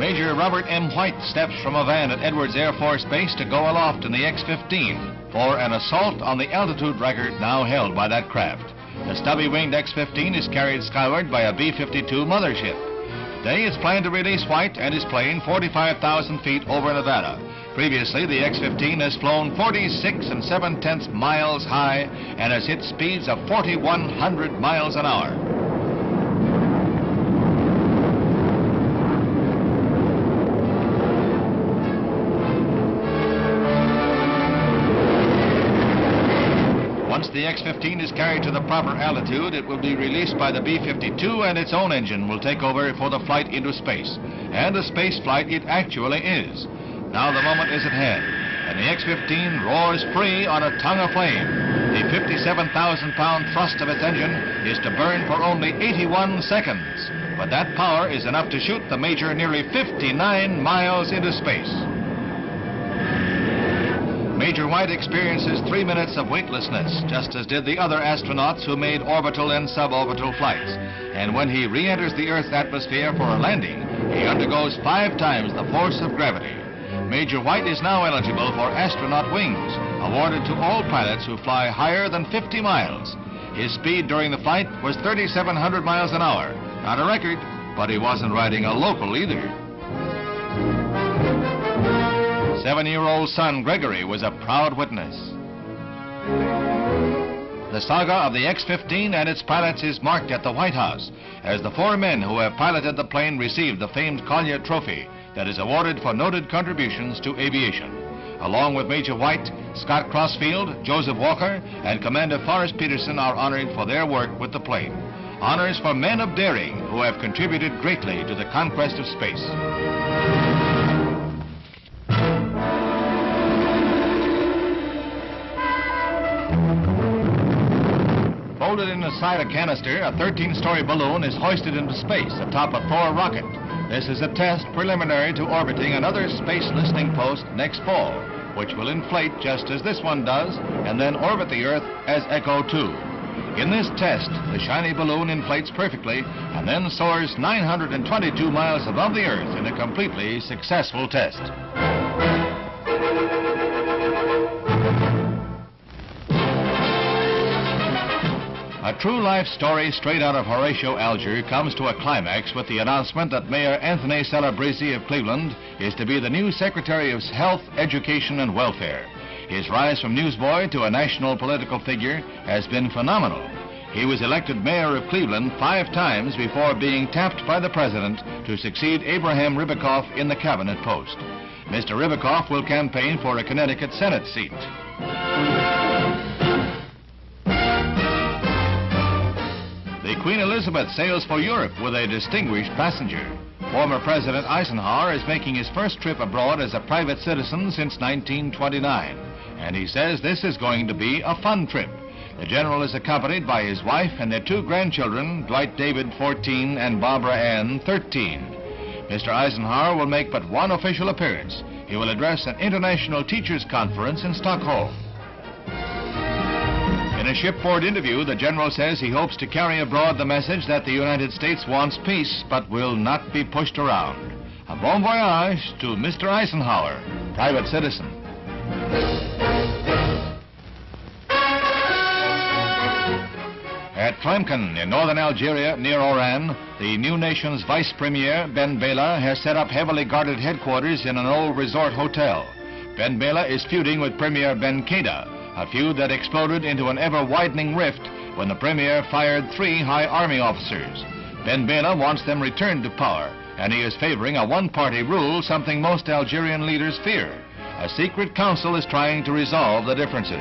Major Robert M. White steps from a van at Edwards Air Force Base to go aloft in the X-15 for an assault on the altitude record now held by that craft. The stubby-winged X-15 is carried skyward by a B-52 mothership. Today it's planned to release White and his plane 45,000 feet over Nevada. Previously, the X-15 has flown 46 7/10 miles high and has hit speeds of 4,100 miles an hour. Once the X-15 is carried to the proper altitude, it will be released by the B-52 and its own engine will take over for the flight into space. And a space flight it actually is. Now the moment is at hand, and the X-15 roars free on a tongue of flame. The 57,000-pound thrust of its engine is to burn for only 81 seconds. But that power is enough to shoot the Major nearly 59 miles into space. Major White experiences 3 minutes of weightlessness, just as did the other astronauts who made orbital and suborbital flights. And when he re-enters the Earth's atmosphere for a landing, he undergoes 5 times the force of gravity. Major White is now eligible for astronaut wings, awarded to all pilots who fly higher than 50 miles. His speed during the flight was 3,700 miles an hour. Not a record, but he wasn't riding a local either. 7-year-old son Gregory was a proud witness. The saga of the X-15 and its pilots is marked at the White House as the 4 men who have piloted the plane received the famed Collier Trophy that is awarded for noted contributions to aviation. Along with Major White, Scott Crossfield, Joseph Walker, and Commander Forrest Peterson are honored for their work with the plane. Honors for men of daring who have contributed greatly to the conquest of space. Folded inside a canister, a 13-story balloon is hoisted into space atop a Thor rocket. This is a test preliminary to orbiting another space listening post next fall, which will inflate just as this one does and then orbit the Earth as Echo 2. In this test, the shiny balloon inflates perfectly and then soars 922 miles above the Earth in a completely successful test. A true life story straight out of Horatio Alger comes to a climax with the announcement that Mayor Edwards Selabrizi of Cleveland is to be the new Secretary of Health, Education, and Welfare. His rise from newsboy to a national political figure has been phenomenal. He was elected mayor of Cleveland 5 times before being tapped by the president to succeed Abraham Ribicoff in the cabinet post. Mr. Ribicoff will campaign for a Connecticut Senate seat. The Queen Elizabeth sails for Europe with a distinguished passenger. Former President Eisenhower is making his first trip abroad as a private citizen since 1929. And he says this is going to be a fun trip. The general is accompanied by his wife and their 2 grandchildren, Dwight David, 14, and Barbara Ann, 13. Mr. Eisenhower will make but one official appearance. He will address an international teachers' conference in Stockholm. In a shipboard interview, the general says he hopes to carry abroad the message that the United States wants peace but will not be pushed around. A bon voyage to Mr. Eisenhower, private citizen. At Tlemcen in northern Algeria near Oran, the new nation's vice premier, Ben Bella, has set up heavily guarded headquarters in an old resort hotel. Ben Bella is feuding with Premier Ben Keda, a feud that exploded into an ever-widening rift when the premier fired 3 high army officers. Ben Bella wants them returned to power, and he is favoring a one-party rule, something most Algerian leaders fear. A secret council is trying to resolve the differences.